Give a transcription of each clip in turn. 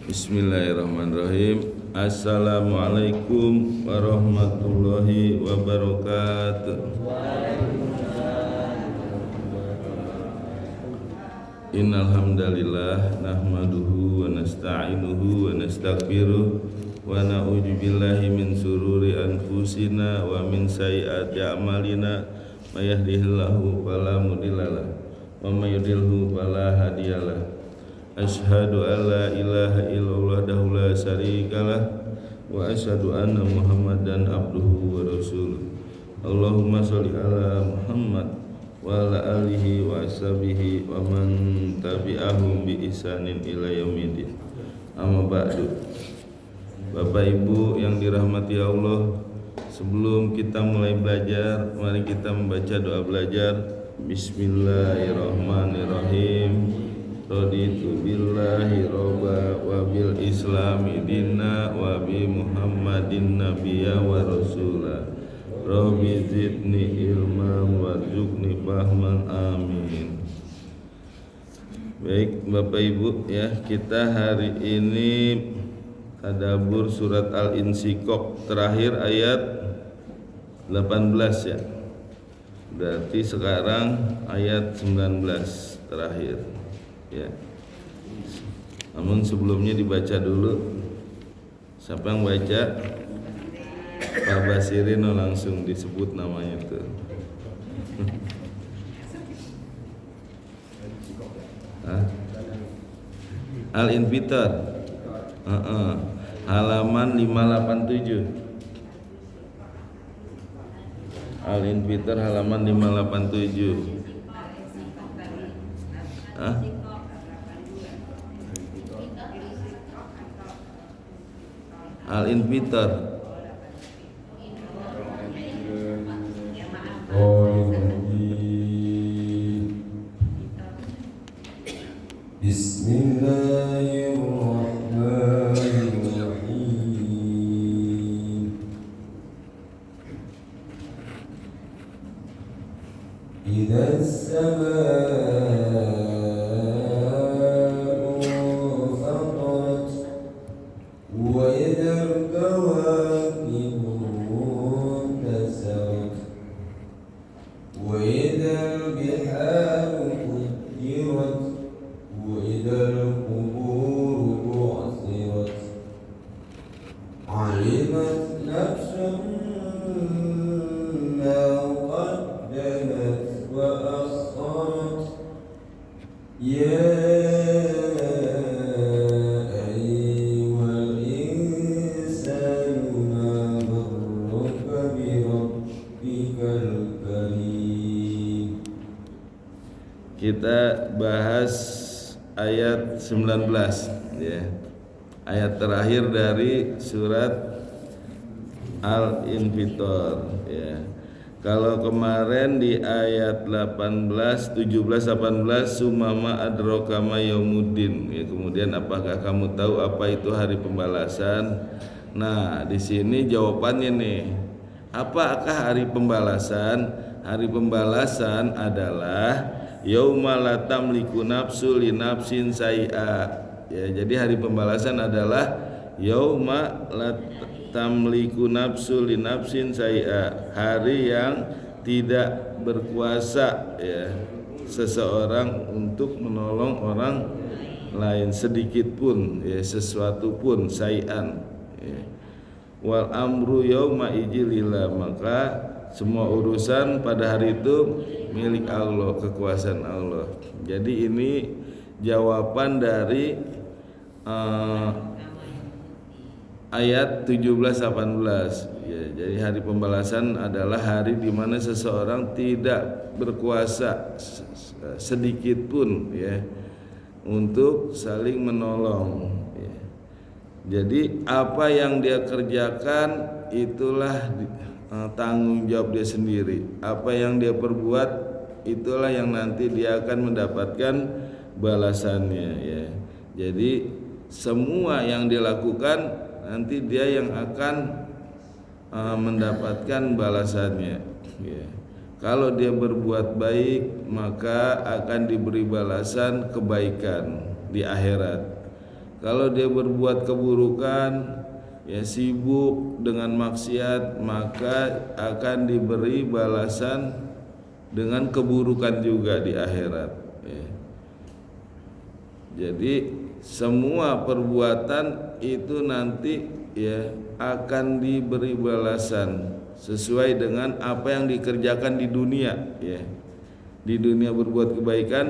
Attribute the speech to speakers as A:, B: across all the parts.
A: Bismillahirrahmanirrahim. Assalamualaikum warahmatullahi wabarakatuh. Innal hamdalillah nahmaduhu wa nasta'inuhu wa nastaghfiruh wa na'udzu billahi min sururi anfusina wa min sayyiati a'malina may yahdihillahu fala mudhillalah wa may yudhlilhu fala hadiyalah. Asyhadu an la ilaha illallah wahdahu la syarikalah wa asyhadu anna Muhammadan abduhu wa rasuluh. Allahumma sholli ala Muhammad wa ala alihi wa ashabihi wa man tabi'ahum bi ihsanin ila yaumil. Amma ba'du. Bapak Ibu yang dirahmati Allah, sebelum kita mulai belajar, mari kita membaca doa belajar. Bismillahirrahmanirrahim. Raditu billahi robba wa bil islami dinna wa bi Muhammadin nabiyya wa rasula. Rabbi zidni ilman warzuqni fahman, amin. Baik Bapak Ibu ya, kita hari ini tadabbur surat Al-Insyiqaq terakhir ayat 18 ya. Berarti sekarang ayat 19 terakhir ya. Namun sebelumnya dibaca dulu. Siapa yang baca? Pak Basirino langsung disebut namanya tuh. Al-Infitar halaman 587. Al-Infitar halaman 587. Al-Infitar
B: Bismillahirrahmanirrahim. Idza as-samaa'u fatarat wa idza al-kawakibu intasarat wa idza al-biharu fujirat wa idza al-quburu bu'thirat alimat nafsun ma qaddamat wa akharat ya ayyuhal insanu ma gharraka bi rabbikal karim.
A: kita bahas ayat 19 ya. Ayat terakhir dari surat Al-Infitar ya. Kalau kemarin di ayat 18, 17, 18 sumama adraka ma yaumuddin ya, kemudian apakah kamu tahu apa itu hari pembalasan? Nah, di sini jawabannya nih. Apakah hari pembalasan? Hari pembalasan adalah yauma la tamliku nafsu li nafsin sai'a. Ya, jadi hari pembalasan adalah yauma la tamliku nafsu li nafsin sai'a, hari yang tidak berkuasa ya seseorang untuk menolong orang lain sedikit pun ya, sesuatu pun sai'an ya. Wal amru yauma ijlillah, maka semua urusan pada hari itu milik Allah, kekuasaan Allah. Jadi ini jawaban dari ayat 17-18 ya. Jadi hari pembalasan adalah hari di mana seseorang tidak berkuasa sedikit pun ya untuk saling menolong ya. Jadi apa yang dia kerjakan itulah tanggung jawab dia sendiri. Apa yang dia perbuat itulah yang nanti dia akan mendapatkan balasannya ya. Jadi semua yang dia lakukan nanti dia yang akan mendapatkan balasannya ya. Kalau dia berbuat baik maka akan diberi balasan kebaikan di akhirat. Kalau dia berbuat keburukan, ya sibuk dengan maksiat, maka akan diberi balasan dengan keburukan juga di akhirat, ya. Jadi semua perbuatan itu nanti ya akan diberi balasan sesuai dengan apa yang dikerjakan di dunia, ya. Di dunia berbuat kebaikan,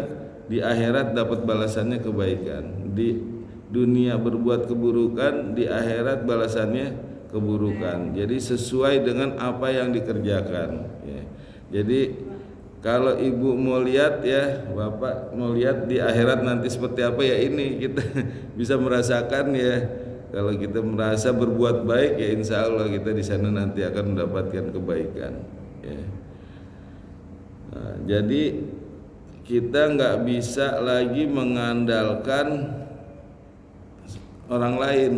A: di akhirat dapat balasannya kebaikan. Di dunia berbuat keburukan, di akhirat balasannya keburukan. Jadi sesuai dengan apa yang dikerjakan, ya. Jadi kalau ibu mau lihat, ya bapak mau lihat di akhirat nanti seperti apa, ya ini kita bisa merasakan, ya. Kalau kita merasa berbuat baik, ya insya Allah kita di sana nanti akan mendapatkan kebaikan, ya. Nah, jadi kita nggak bisa lagi mengandalkan orang lain,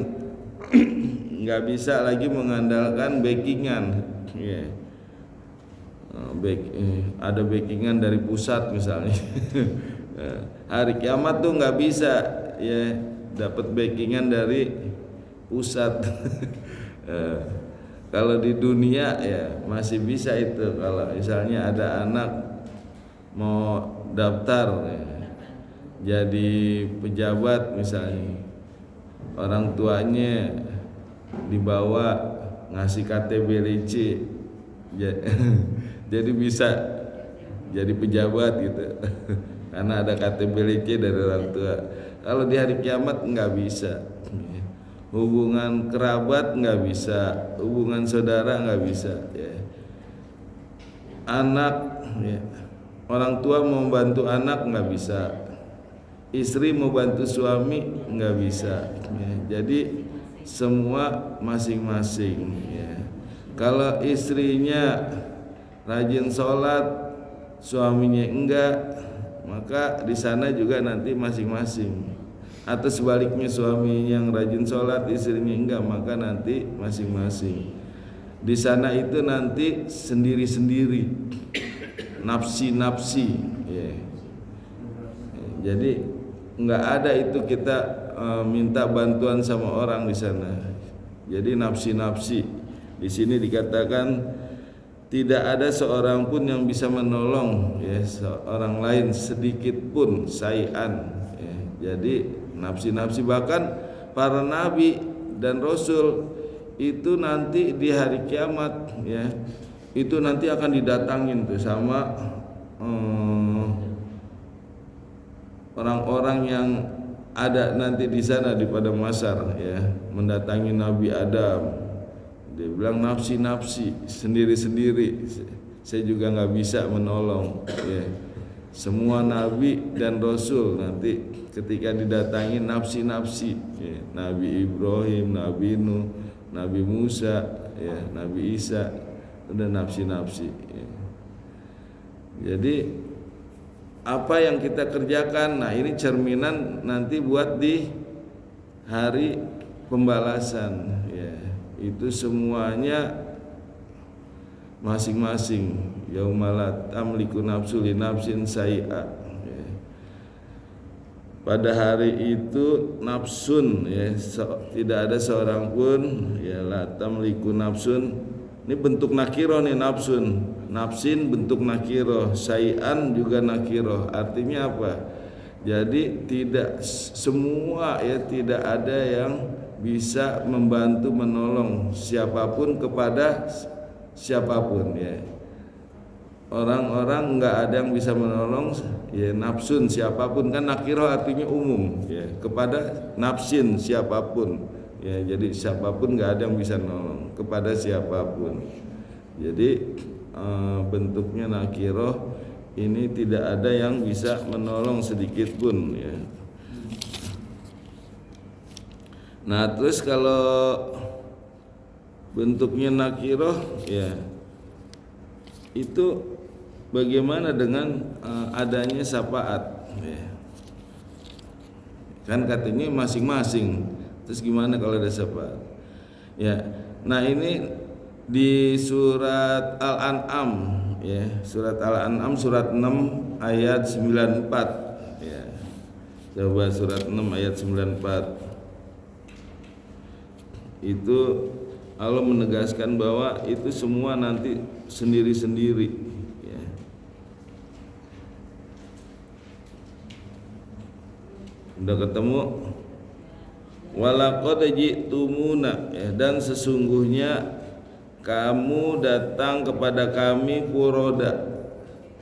A: nggak bisa lagi mengandalkan backingan, ya. Ada backingan dari pusat misalnya. Hari kiamat tuh nggak bisa, ya dapat backingan dari pusat. Kalau di dunia ya masih bisa itu. Kalau misalnya ada anak mau daftar, ya, jadi pejabat misalnya, orang tuanya dibawa ngasih KTP-LC, jadi bisa jadi pejabat gitu. Karena ada KTP-LC dari orang tua. Kalau di hari kiamat nggak bisa. Hubungan kerabat nggak bisa, hubungan saudara nggak bisa, ya. Anak, ya, orang tua mau bantu anak nggak bisa, istri mau bantu suami nggak bisa, ya. Jadi semua masing-masing, ya. Kalau istrinya rajin sholat, suaminya enggak, maka di sana juga nanti masing-masing. Atau sebaliknya, suami yang rajin sholat, istrinya enggak, maka nanti masing-masing. Di sana itu nanti sendiri-sendiri, nafsi-nafsi, ya. Jadi enggak ada itu kita minta bantuan sama orang di sana. Jadi nafsi-nafsi. Di sini dikatakan tidak ada seorang pun yang bisa menolong, ya, seorang lain sedikit pun sayan, ya. Jadi nafsi-nafsi, bahkan para nabi dan rasul itu nanti di hari kiamat, ya, itu nanti akan didatangin tuh sama orang-orang yang ada nanti di sana di padang mahsyar, ya, mendatangi Nabi Adam. Dia bilang nafsi-nafsi, sendiri-sendiri, saya juga nggak bisa menolong, ya. Semua nabi dan rasul nanti ketika didatangi nafsi-nafsi, ya. Nabi Ibrahim, Nabi Nuh, Nabi Musa, ya, Nabi Isa, udah nafsi-nafsi, ya. Jadi apa yang kita kerjakan, nah ini cerminan nanti buat di hari pembalasan, ya. Itu semuanya masing-masing. Yaumalat tamliku nafsu li nafsin sai'a, ya. Pada hari itu nafsun, ya, tidak ada seorang pun, ya, la tamliku nafsun. Ini bentuk nakiro nih, nafsun, nafsin bentuk nakiro, sai'an juga nakiro. Artinya apa? Jadi tidak semua, ya, tidak ada yang bisa membantu menolong siapapun kepada siapapun, ya. Orang-orang nggak ada yang bisa menolong, ya, nafsun siapapun, kan nakiro artinya umum, ya, kepada nafsin siapapun, ya. Jadi siapapun nggak ada yang bisa menolong kepada siapapun. Jadi bentuknya nakiro ini tidak ada yang bisa menolong sedikit pun, ya. Nah terus kalau bentuknya nakiro, ya, itu bagaimana dengan adanya syafaat, ya. Kan katanya masing-masing. Terus gimana kalau ada syafaat? Ya. Nah ini di surat Al-An'am, ya, surat Al-An'am surat 6 ayat 94, ya. Coba surat 6 ayat 94. Itu Allah menegaskan bahwa itu semua nanti sendiri-sendiri ya. Udah ketemu walaqad ji'tumuna ya, dan sesungguhnya kamu datang kepada kami furoda.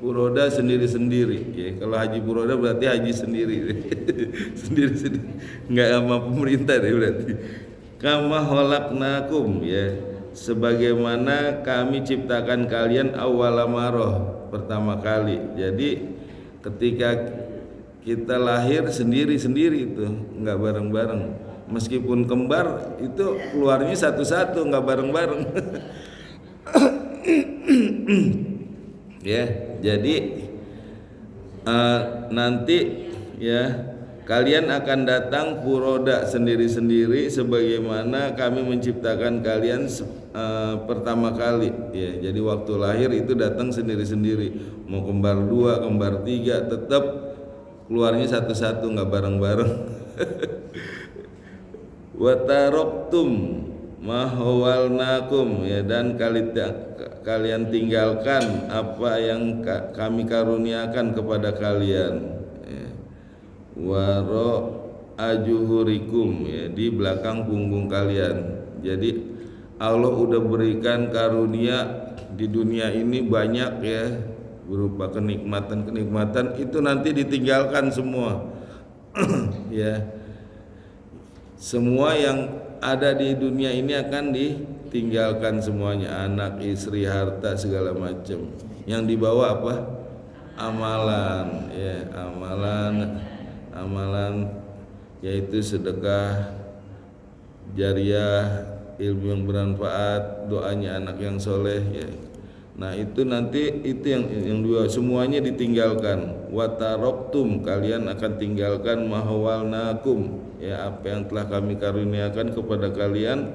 A: Furoda sendiri-sendiri ya. Kalau haji furoda berarti haji sendiri. Sendiri-sendiri. Enggak sama pemerintah deh berarti. Kama khalaqnakum ya, sebagaimana kami ciptakan kalian awwala marrah, pertama kali. Jadi ketika kita lahir sendiri-sendiri itu, enggak bareng-bareng. Meskipun kembar itu keluarnya satu-satu, enggak bareng-bareng. Ya, jadi nanti ya kalian akan datang furoda sendiri-sendiri sebagaimana kami menciptakan kalian pertama kali ya. Jadi waktu lahir itu datang sendiri-sendiri. Mau kembar 2, kembar 3 tetap keluarnya satu-satu, enggak bareng-bareng. Wa taraktum ma hawalnakum ya, dan kalian tinggalkan apa yang kami karuniakan kepada kalian ya. Waro ajuhurikum ya, di belakang punggung kalian. Jadi Allah udah berikan karunia di dunia ini banyak ya, berupa kenikmatan-kenikmatan, itu nanti ditinggalkan semua. Ya. Semua yang ada di dunia ini akan ditinggalkan semuanya, anak, istri, harta, segala macam. Yang dibawa apa? Amalan ya, amalan yaitu sedekah jariah, ilmu yang bermanfaat, doanya anak yang soleh ya. Nah itu nanti itu yang dua, semuanya ditinggalkan. Wataroktum, kalian akan tinggalkan mahawalnakum ya, apa yang telah kami karuniakan kepada kalian.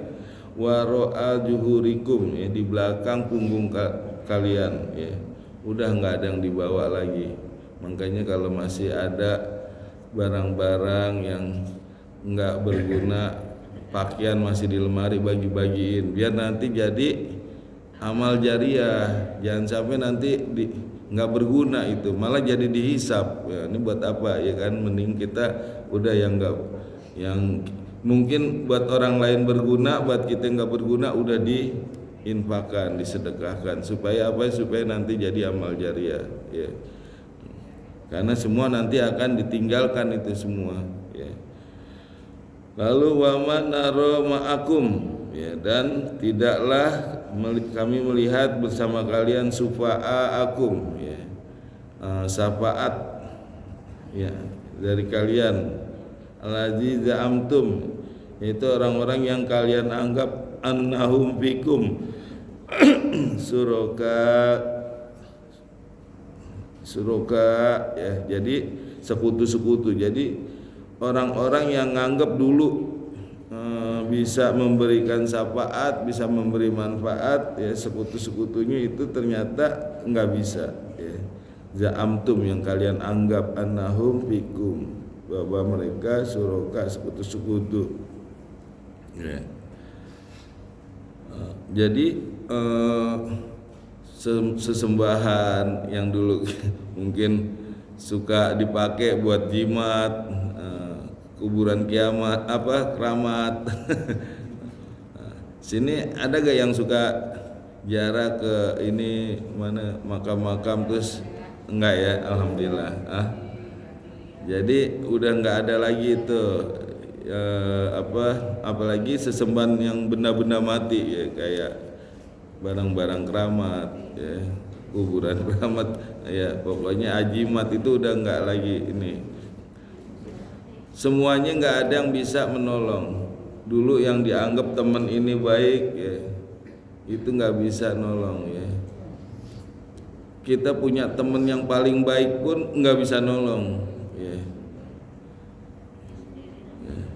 A: Waro'a juhurikum ya, di belakang punggung kalian ya. Udah nggak ada yang dibawa lagi. Makanya kalau masih ada barang-barang yang nggak berguna, pakaian masih di lemari, bagi-bagiin biar nanti jadi amal jariah. Jangan sampai nanti nggak berguna, itu malah jadi dihisap ya, ini buat apa ya kan. Mending kita udah yang nggak, yang mungkin buat orang lain berguna, buat kita nggak berguna, udah diinfakkan, disedekahkan, supaya apa? Supaya nanti jadi amal jariah ya. Karena semua nanti akan ditinggalkan itu semua ya. Lalu wa man nara ma'akum ya, dan tidaklah kami melihat bersama kalian sufa'akum ya, syafaat ya dari kalian, allazi za'amtum, yaitu orang-orang yang kalian anggap annahum fikum suroka ya, jadi sekutu-sekutu. Jadi orang-orang yang nganggap dulu bisa memberikan syafaat, bisa memberi manfaat ya, sekutu-sekutunya itu ternyata nggak bisa ya. Za'amtum, yang kalian anggap, annahum fikum, bahwa mereka suroka, sekutu-sekutu ya. Jadi sesembahan yang dulu mungkin suka dipakai buat jimat, kuburan kiamat, apa keramat. Sini ada gak yang suka ziarah ke ini mana makam-makam terus? Enggak ya, alhamdulillah. Jadi udah nggak ada lagi itu apalagi sesembahan yang benda-benda mati ya, kayak barang-barang keramat ya, kuburan keramat ya, pokoknya ajimat itu udah nggak lagi ini. Semuanya nggak ada yang bisa menolong. Dulu yang dianggap teman ini baik ya, itu nggak bisa nolong ya. Kita punya teman yang paling baik pun nggak bisa nolong ya.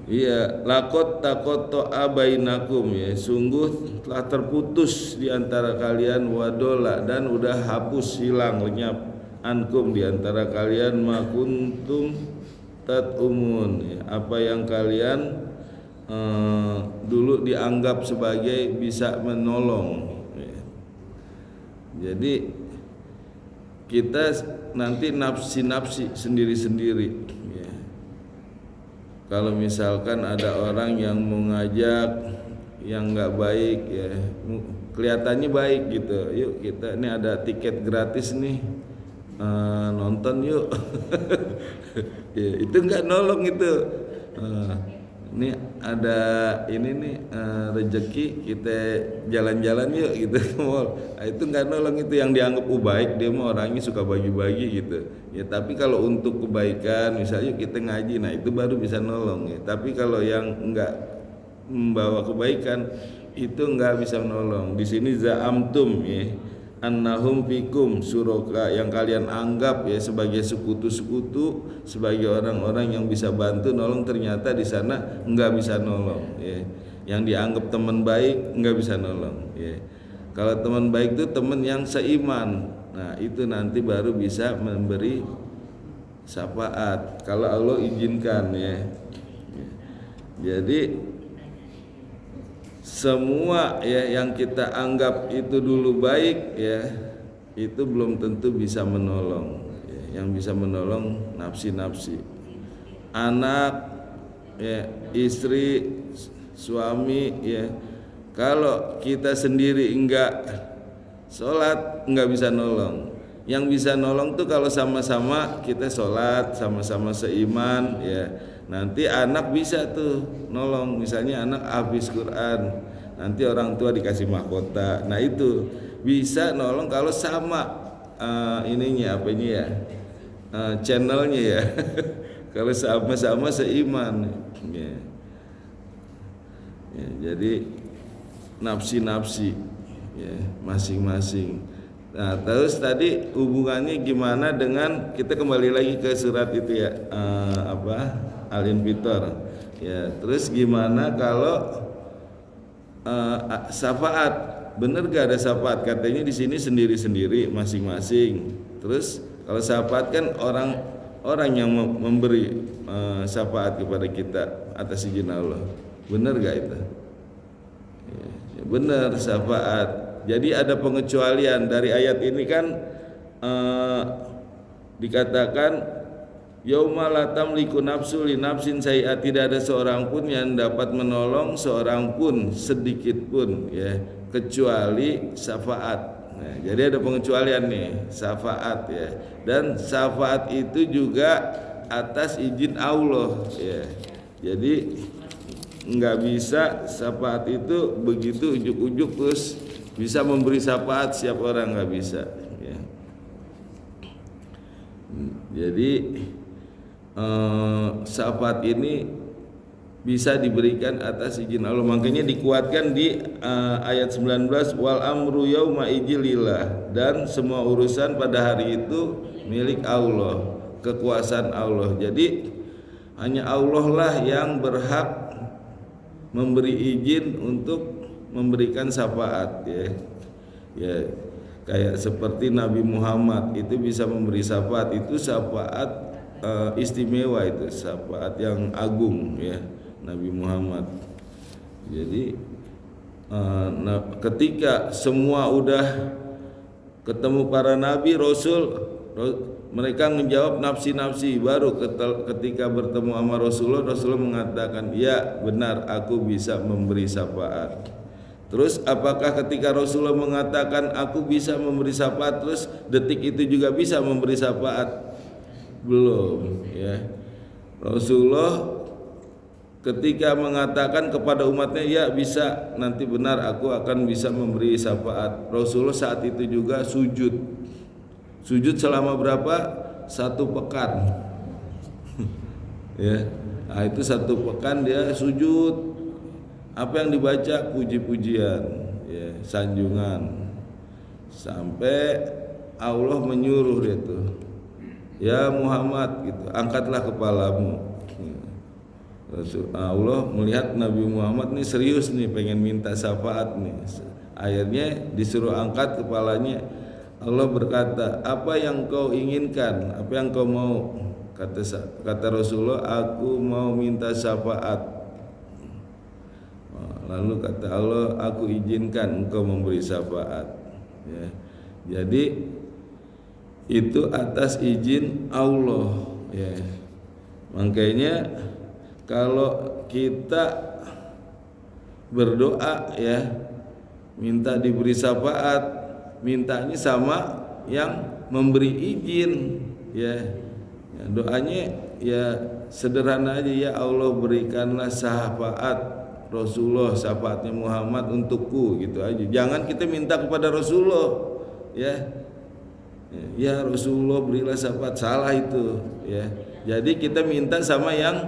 A: Iya, lakot takoto abainakum ya, sungguh telah terputus di antara kalian, wadola, dan udah hapus, hilang, lenyap, ankum, di antara kalian, makuntum tatumun ya, apa yang kalian dulu dianggap sebagai bisa menolong. Jadi kita nanti nafsi sendiri-sendiri. Kalau misalkan ada orang yang mengajak yang nggak baik, ya kelihatannya baik gitu, yuk kita ini ada tiket gratis nih, nonton yuk. Ya, itu nggak nolong itu. Ini ada ini nih rezeki, kita jalan-jalan yuk gitu ke mall. Itu nggak nolong, itu yang dianggap baik, dia mah orangnya suka bagi-bagi gitu. Ya tapi kalau untuk kebaikan misalnya kita ngaji, nah itu baru bisa nolong ya. Tapi kalau yang nggak membawa kebaikan itu nggak bisa menolong. Di sini za'amtum ya, annahum fikum suraka, yang kalian anggap ya sebagai sekutu-sekutu, sebagai orang-orang yang bisa bantu nolong, ternyata di sana nggak bisa nolong ya. Yang dianggap teman baik nggak bisa nolong ya. Kalau teman baik itu teman yang seiman, nah itu nanti baru bisa memberi syafaat kalau Allah izinkan ya. Jadi semua ya yang kita anggap itu dulu baik ya, itu belum tentu bisa menolong ya. Yang bisa menolong nafsi-nafsi, anak ya, istri, suami ya. Kalau kita sendiri enggak sholat enggak bisa nolong. Yang bisa nolong tuh kalau sama-sama kita sholat, sama-sama seiman ya. Nanti anak bisa tuh nolong, misalnya anak habis Quran, nanti orang tua dikasih mahkota. Nah itu bisa nolong kalau sama ininya apa ini ya, channelnya ya. Kalau sama-sama seiman ya. Ya, jadi nafsi-nafsi ya masing-masing. Nah terus tadi hubungannya gimana dengan, kita kembali lagi ke surat itu ya, Al-Infitor ya. Terus gimana kalau syafaat, bener gak ada syafaat? Katanya di sini sendiri-sendiri masing-masing. Terus kalau syafaat kan orang yang memberi syafaat kepada kita atas izin Allah, bener gak itu? Ya, bener syafaat. Jadi ada pengecualian dari ayat ini kan, dikatakan yauma la tamliku nafsu li nafsin syai'a, tidak ada seorang pun yang dapat menolong seorang pun sedikit pun ya, kecuali syafaat. Nah, jadi ada pengecualian nih, syafaat ya. Dan syafaat itu juga atas izin Allah ya. Jadi nggak bisa syafaat itu begitu ujuk-ujuk terus bisa memberi syafaat siap orang, nggak bisa ya. Jadi syafaat ini bisa diberikan atas izin Allah. Makanya dikuatkan di ayat 19, wal amru yauma ijlillah, dan semua urusan pada hari itu milik Allah, kekuasaan Allah. Jadi hanya Allah lah yang berhak memberi izin untuk memberikan syafaat ya. Ya kayak seperti Nabi Muhammad itu bisa memberi syafaat, itu syafaat istimewa, itu syafaat yang agung ya, Nabi Muhammad. Jadi ketika semua udah ketemu para nabi rasul, mereka menjawab nafsi-nafsi, baru ketika bertemu sama Rasulullah mengatakan ya benar aku bisa memberi syafaat. Terus apakah ketika Rasulullah mengatakan aku bisa memberi syafaat terus detik itu juga bisa memberi syafaat? Belum ya. Rasulullah ketika mengatakan kepada umatnya ya bisa, nanti benar aku akan bisa memberi syafaat, Rasulullah saat itu juga sujud selama berapa? 1 pekan. Ya. Nah, itu 1 pekan dia sujud. Apa yang dibaca? Puji-pujian ya, sanjungan, sampai Allah menyuruh dia tuh, ya Muhammad gitu, angkatlah kepalamu. Allah melihat Nabi Muhammad nih serius nih, pengen minta syafaat nih, akhirnya disuruh angkat kepalanya. Allah berkata, apa yang kau inginkan, apa yang kau mau? Kata Rasulullah, aku mau minta syafaat. Lalu kata Allah, aku izinkan engkau memberi syafaat. Ya. Jadi itu atas izin Allah. Ya. Makanya kalau kita berdoa ya minta diberi syafaat, mintanya sama yang memberi izin ya. Doanya ya sederhana aja, ya Allah berikanlah syafaat Rasulullah, syafaatnya Muhammad untukku, gitu aja. Jangan kita minta kepada Rasulullah ya. Ya Rasulullah berilah syafaat, salah itu ya. Jadi kita minta sama yang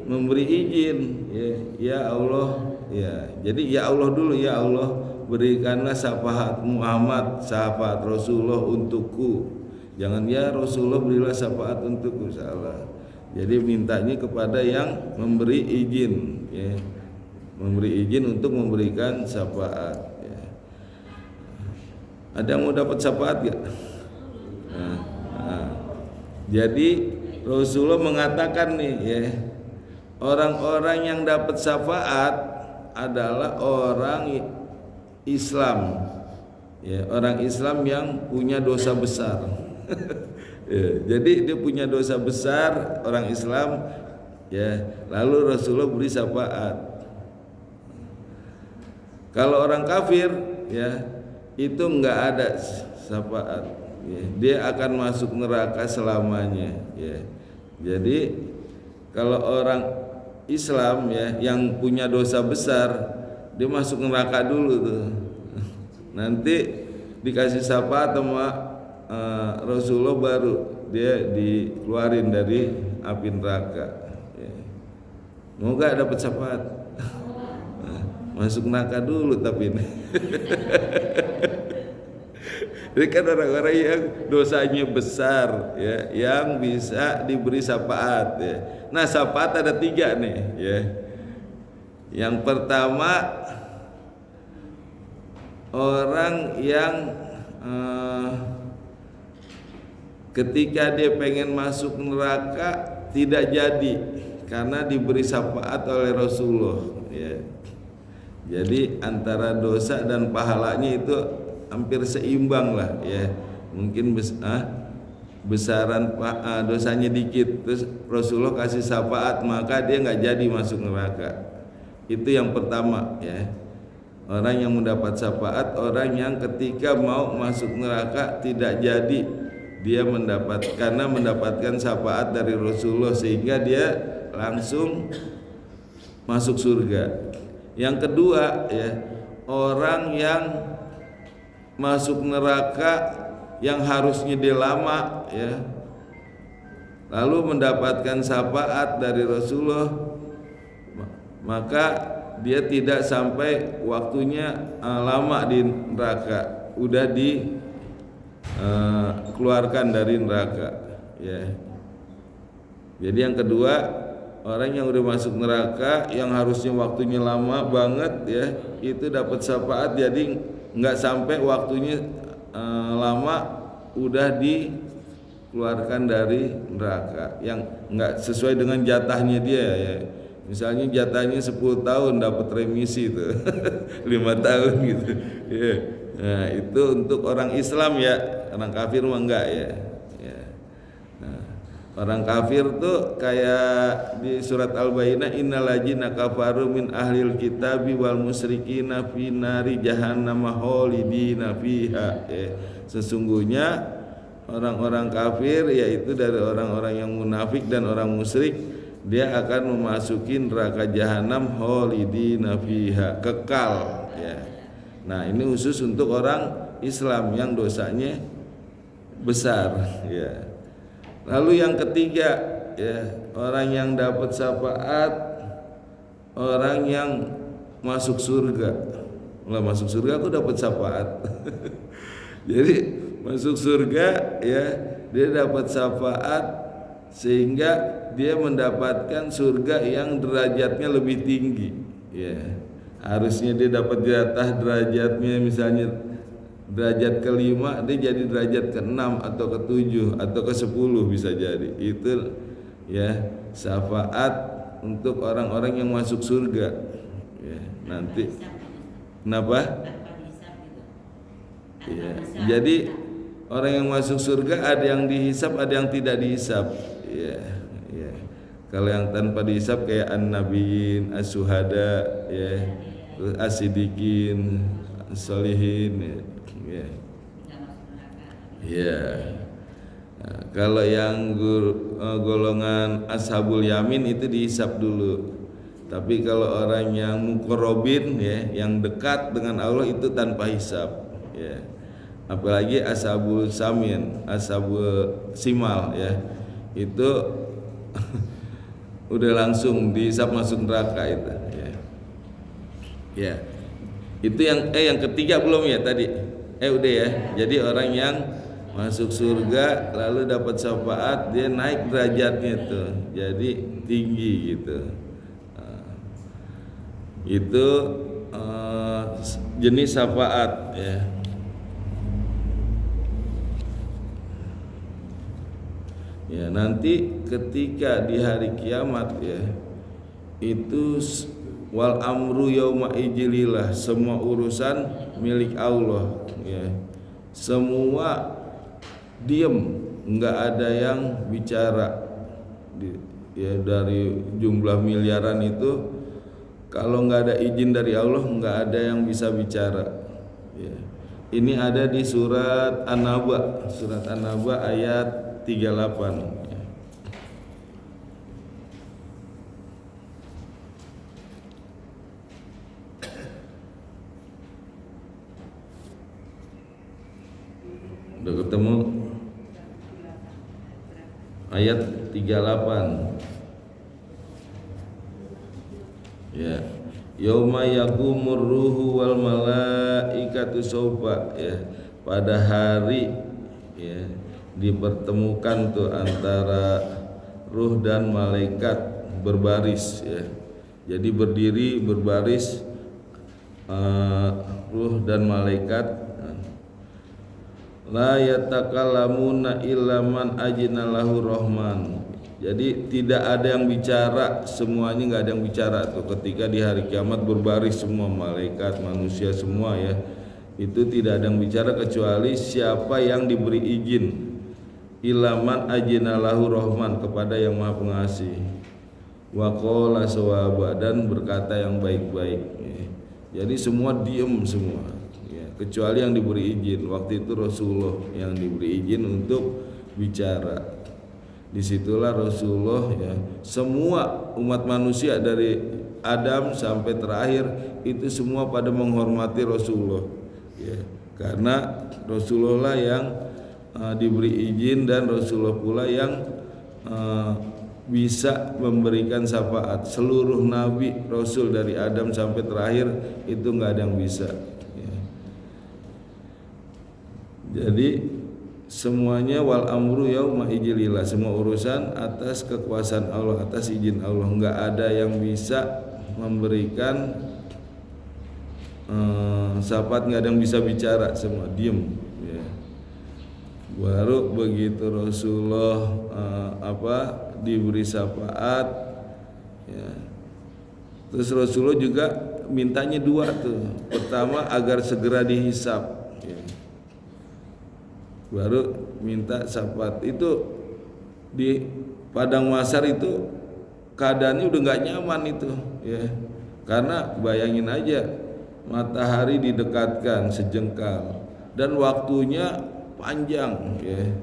A: memberi izin ya Allah ya. Jadi ya Allah dulu, ya Allah berikanlah syafaat Muhammad, syafaat Rasulullah untukku. Jangan ya Rasulullah berilah syafaat untukku, salah. Jadi mintanya kepada yang memberi izin ya. Memberi izin untuk memberikan syafaat ya. Ada yang mau dapat syafaat gak? Jadi Rasulullah mengatakan nih ya, orang-orang yang dapat syafaat adalah orang Islam ya, orang Islam yang punya dosa besar. Ya, jadi dia punya dosa besar, orang Islam ya, lalu Rasulullah beri syafaat. Kalau orang kafir ya, itu enggak ada syafaat ya. Dia akan masuk neraka selamanya ya. Jadi kalau orang Islam ya yang punya dosa besar, dia masuk neraka dulu tuh. Nanti dikasih syafaat sama Rasulullah, baru dia dikeluarin dari api neraka ya. Mau gak dapat syafaat? Masuk neraka dulu tapi ini. Jadi kan orang-orang yang dosanya besar ya, yang bisa diberi syafaat ya. Nah syafaat ada 3 nih ya. Yang pertama, orang yang ketika dia pengen masuk neraka tidak jadi karena diberi syafaat oleh Rasulullah ya. Jadi antara dosa dan pahalanya itu hampir seimbang lah ya. Mungkin besaran dosanya dikit, terus Rasulullah kasih syafaat, maka dia nggak jadi masuk neraka. Itu yang pertama ya. Orang yang mendapat syafaat, orang yang ketika mau masuk neraka tidak jadi, dia karena mendapatkan syafaat dari Rasulullah sehingga dia langsung masuk surga. Yang kedua ya, orang yang masuk neraka yang harusnya dia lama ya, lalu mendapatkan syafaat dari Rasulullah, maka dia tidak sampai waktunya lama di neraka, udah dikeluarkan dari neraka ya. Jadi yang kedua, orang yang udah masuk neraka yang harusnya waktunya lama banget ya, itu dapat syafaat, jadi nggak sampai waktunya lama udah dikeluarkan dari neraka, yang nggak sesuai dengan jatahnya dia ya. Misalnya jatahnya 10 tahun dapat remisi itu 5 tahun gitu ya. Nah itu untuk orang Islam ya, orang kafir mah enggak ya. Nah, orang kafir tuh kayak di surat Al-Bayyinah, innal ladzina kafaru min ahlil kitabi wal musyrikina fi nari jahannam khalidina fiha ya. Sesungguhnya orang-orang kafir, yaitu dari orang-orang yang munafik dan orang musyrik, dia akan memasuki neraka jahanam khalidina fiha, kekal ya. Nah ini khusus untuk orang Islam yang dosanya besar ya. Lalu yang ketiga ya, orang yang dapat syafaat, orang yang masuk surga. Lah masuk surga aku dapat syafaat. Jadi masuk surga ya, dia dapat syafaat sehingga dia mendapatkan surga yang derajatnya lebih tinggi ya. Harusnya dia dapat jatah derajatnya misalnya derajat ke-5, dia jadi derajat ke-6 atau ke-7 atau ke-10 bisa jadi. Itu ya syafaat untuk orang-orang yang masuk surga ya. nanti kenapa? Ya, jadi orang yang masuk surga ada yang dihisap, ada yang tidak dihisap. Ya, ya. Kalau yang tanpa dihisap kayak an-nabiyyin, as-suhada, ya, terus as-siddiqin, as-solihin, ya. Ya. Nah, kalau yang golongan ashabul yamin itu dihisap dulu. Tapi kalau orang yang muqarrabin, ya, yang dekat dengan Allah itu tanpa hisap, ya. Apalagi ashabul samin, ashabul simal, ya, itu udah langsung dihisap masuk neraka itu, ya. Ya. Itu yang ketiga belum ya tadi? Udah ya. Jadi orang yang masuk surga lalu dapat syafaat, dia naik derajatnya tuh, jadi tinggi gitu. Itu jenis syafaat, ya. Ya, nanti ketika di hari kiamat, ya, itu wal amru yauma ijlillah, semua urusan milik Allah, ya. Semua diem, nggak ada yang bicara. Ya, dari jumlah miliaran itu, kalau nggak ada izin dari Allah, nggak ada yang bisa bicara, ya. Ini ada di surat An-Naba, ayat 38, ya. Udah ketemu ayat 38, ya. Yauma yaqumur ruhu wal malaikatu sofa, ya. Pada hari, ya, dipertemukan tuh antara ruh dan malaikat berbaris, ya. Jadi berdiri berbaris, ruh dan malaikat. La yatakallamuna illa man ajina lahu rahman. Jadi tidak ada yang bicara, semuanya nggak ada yang bicara tuh ketika di hari kiamat berbaris semua malaikat, manusia semua, ya. Itu tidak ada yang bicara kecuali siapa yang diberi izin. Ilaman ajina lahu rahman, kepada yang maha pengasih. Wa qala sawaba, dan berkata yang baik-baik, ya. Jadi semua diem semua, ya, kecuali yang diberi izin. Waktu itu Rasulullah yang diberi izin untuk bicara. Disitulah Rasulullah, ya, semua umat manusia dari Adam sampai terakhir itu semua pada menghormati Rasulullah, ya, karena Rasulullah yang diberi izin, dan Rasulullah pula yang bisa memberikan syafaat. Seluruh nabi rasul dari Adam sampai terakhir itu nggak ada yang bisa, ya. Jadi semuanya wal amru yauma ijlillah, semua urusan atas kekuasaan Allah, atas izin Allah. Nggak ada yang bisa memberikan syafaat, nggak ada yang bisa bicara, semua diem, ya. Baru begitu Rasulullah diberi syafaat, ya. Terus Rasulullah juga mintanya dua tuh. Pertama agar segera dihisap, ya. Baru minta syafaat. Itu di padang mahsyar itu keadaannya udah nggak nyaman itu, ya. Karena bayangin aja, matahari didekatkan sejengkal dan waktunya panjang, ya.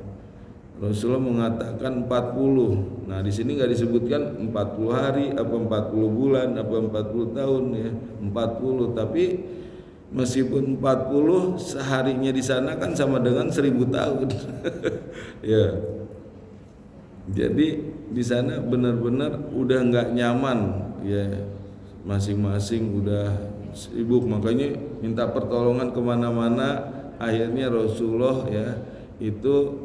A: Rasulullah mengatakan 40. Nah, di sini nggak disebutkan 40 hari apa 40 bulan apa 40 tahun, ya. 40, tapi meskipun 40 seharinya di sana kan sama dengan 1000 tahun. Ya. Jadi di sana benar-benar udah nggak nyaman, ya. Masing-masing udah sibuk, makanya minta pertolongan kemana-mana. Akhirnya Rasulullah, ya, itu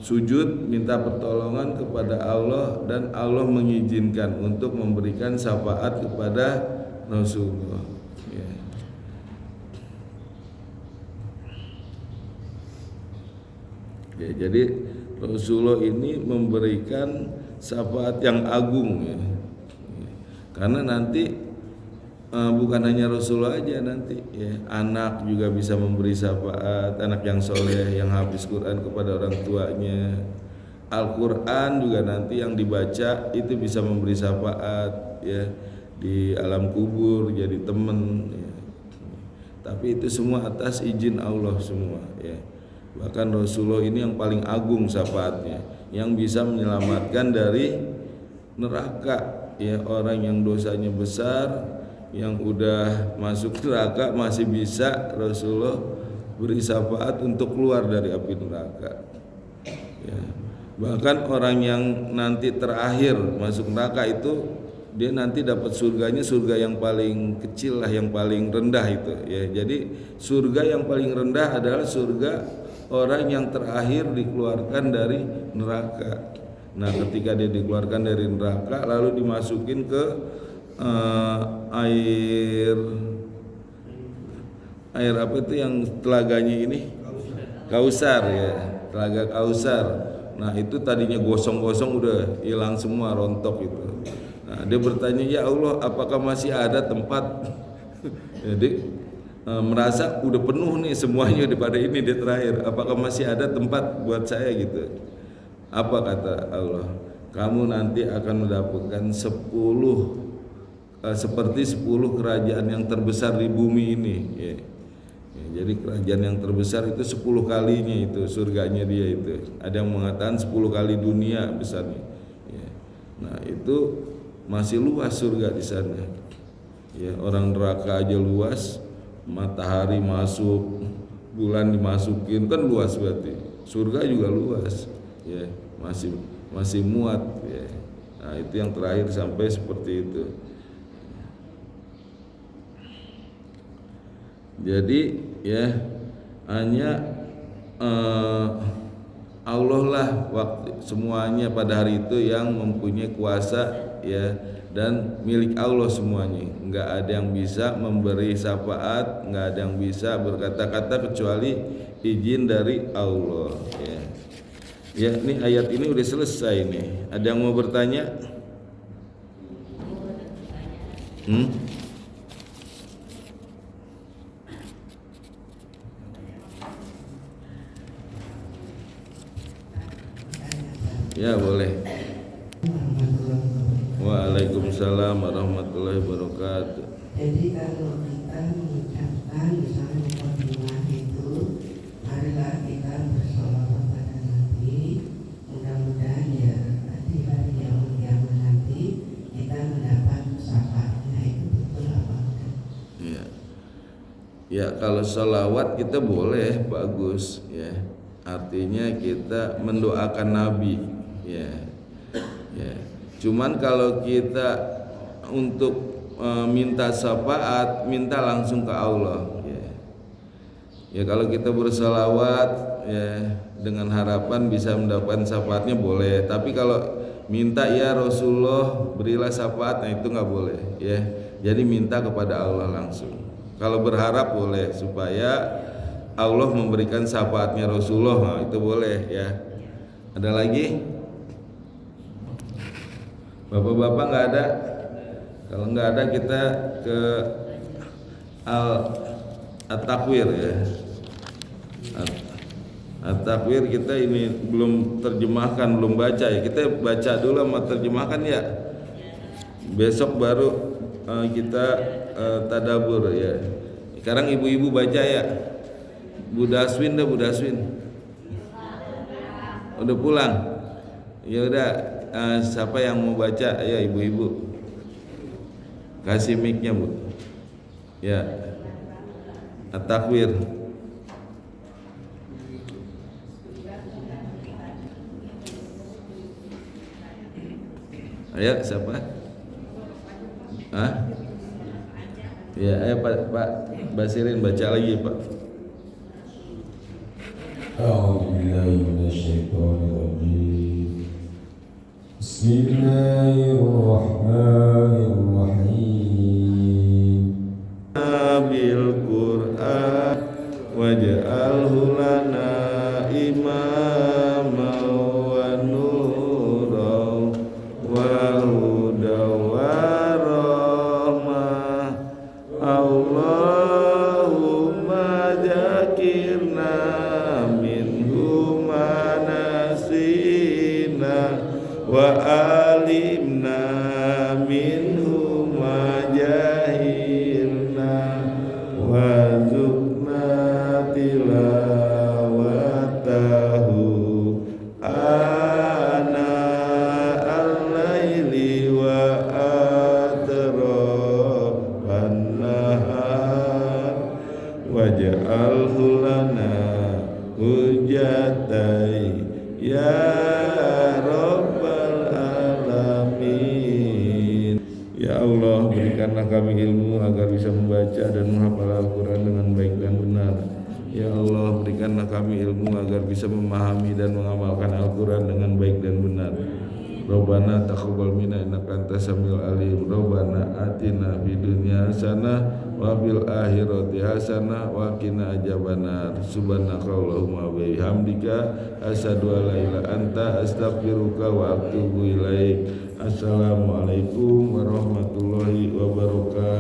A: sujud minta pertolongan kepada Allah, dan Allah mengizinkan untuk memberikan syafaat kepada Rasulullah, ya. Ya, jadi Rasulullah ini memberikan syafaat yang agung, ya. Karena nanti bukan hanya Rasulullah aja nanti ya, anak juga bisa memberi syafaat, anak yang soleh yang habis Quran kepada orang tuanya. Al-Quran juga nanti yang dibaca itu bisa memberi syafaat ya di alam kubur, jadi teman ya. Tapi itu semua atas izin Allah semua ya. Bahkan Rasulullah ini yang paling agung syafaatnya, yang bisa menyelamatkan dari neraka ya. Orang yang dosanya besar, yang udah masuk neraka masih bisa Rasulullah beri syafaat untuk keluar dari api neraka ya. Bahkan orang yang nanti terakhir masuk neraka itu dia nanti dapat surganya surga yang paling kecil lah, yang paling rendah itu ya. Jadi surga yang paling rendah adalah surga orang yang terakhir dikeluarkan dari neraka. Nah, ketika dia dikeluarkan dari neraka lalu dimasukin ke air apa itu yang telaganya ini, Kausar ya, telaga Kausar. Nah itu tadinya gosong-gosong udah hilang semua, rontok itu. Nah dia bertanya, ya Allah apakah masih ada tempat? Jadi merasa udah penuh nih semuanya daripada ini dia terakhir, apakah masih ada tempat buat saya gitu? Apa kata Allah? Kamu nanti akan mendapatkan 10 seperti 10 kerajaan yang terbesar di bumi ini ya. Ya, jadi kerajaan yang terbesar itu 10 kalinya itu surganya dia itu. Ada yang mengatakan 10 kali dunia besarnya ya. Nah itu masih luas surga di sana ya. Orang neraka aja luas, matahari masuk, bulan dimasukin kan luas, berarti surga juga luas ya, masih muat ya. Nah itu yang terakhir sampai seperti itu. Jadi ya hanya Allah lah waktu semuanya pada hari itu yang mempunyai kuasa ya, dan milik Allah semuanya. Enggak ada yang bisa memberi syafaat, enggak ada yang bisa berkata-kata kecuali izin dari Allah ya. Ya, ini ayat ini udah selesai nih. Ada yang mau bertanya? Ya boleh. Waalaikumsalam warahmatullahi wabarakatuh.
C: Jadi kalau kita mengucapkan misalnya mukadimah itu, marilah kita bersolawat pada Nabi. Mudah-mudahan ya di hari yang kiamat nanti kita mendapat syafaatnya. Itu betul apa enggak?
A: Ya. Ya kalau sholawat kita boleh, bagus ya. Artinya kita mendoakan Nabi ya. Ya. Cuman kalau kita untuk minta syafaat, minta langsung ke Allah ya. Ya kalau kita bersalawat ya dengan harapan bisa mendapatkan syafaatnya boleh, tapi kalau minta ya Rasulullah berilah syafaat, nah itu nggak boleh ya. Jadi minta kepada Allah langsung. Kalau berharap boleh supaya Allah memberikan syafaatnya Rasulullah, nah itu boleh ya. Ada lagi? Bapak-bapak nggak ada? Kalau nggak ada kita ke At-Takwir ya. At-Takwir kita ini belum terjemahkan, belum baca ya. Kita baca dulu sama terjemahkan ya. Besok baru kita tadabur ya. Sekarang ibu-ibu baca ya. Bu Daswin dah, Bu Daswin. Udah pulang. Ya udah, siapa yang mau baca? Ya ibu-ibu. Kasih mic-nya, Bu. Ya. At-Takwir. Ayo siapa? Hah? Ya, ayo Pak Basirin baca lagi, Pak.
B: أعوذ بالله من الشيطان الرجيم بسم الله الرحمن الرحيم
A: Bil Qur'an waj'alhu lana imama wa nuran wa huda wa rahmah Allah, berikanlah kami ilmu agar bisa membaca dan menghafal Al-Quran dengan baik dan benar. Ya Allah, berikanlah kami ilmu agar bisa memahami dan mengamalkan Al-Quran dengan baik dan benar. Rabbana taqabbal minna innaka antas samiul alim. Rabbana atina fid dunya hasanah wa fil akhirati hasanah wa qina adzabannar. Subhanakallahumma wa bihamdika asyhadu an la ilaha anta astaghfiruka wa atubu ilaik. Assalamualaikum warahmatullahi wabarakatuh.